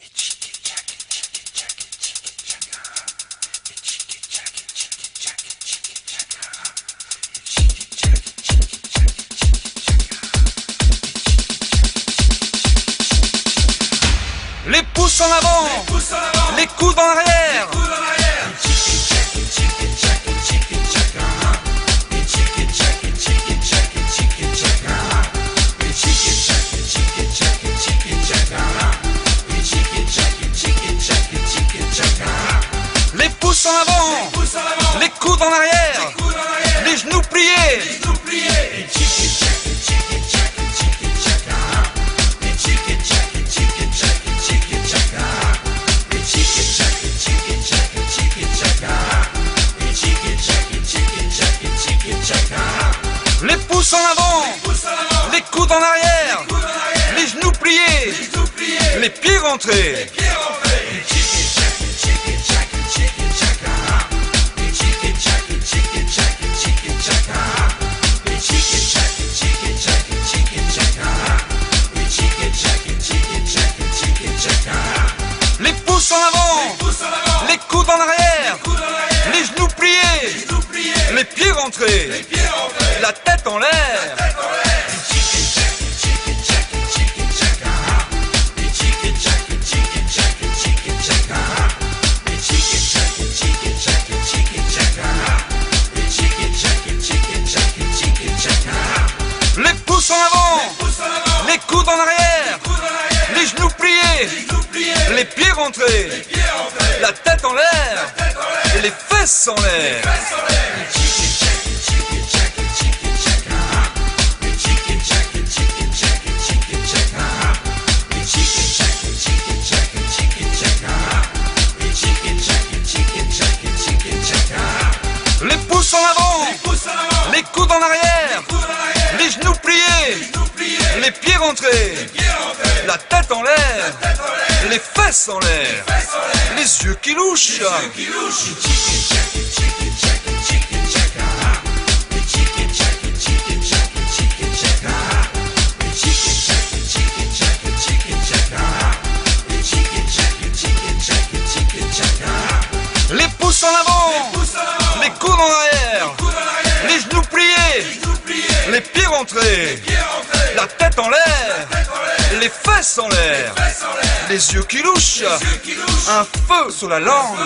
Les pouces en avant, les coudes en arrière. Les pouces en avant, les coudes en arrière, les genoux pliés. Les pouces en avant, les coudes en arrière, les genoux pliés, les pieds rentrés. Les pouces en avant, les coudes en arrière, les genoux pliés, les pieds rentrés, la tête en l'air. Les pouces en avant, les coudes en arrière, les genoux pliés, les pieds rentrés, la tête en l'air, et les fesses en l'air. Les pouces en avant, les coudes en arrière, les genoux pliés, les pieds rentrés, la tête en l'air, les fesses en l'air, les yeux qui louchent. Les pouces en avant, les coudes en arrière, les genoux pliés, les pieds rentrés, la tête en l'air, les fesses en l'air, les yeux qui louchent, un feu sur la langue.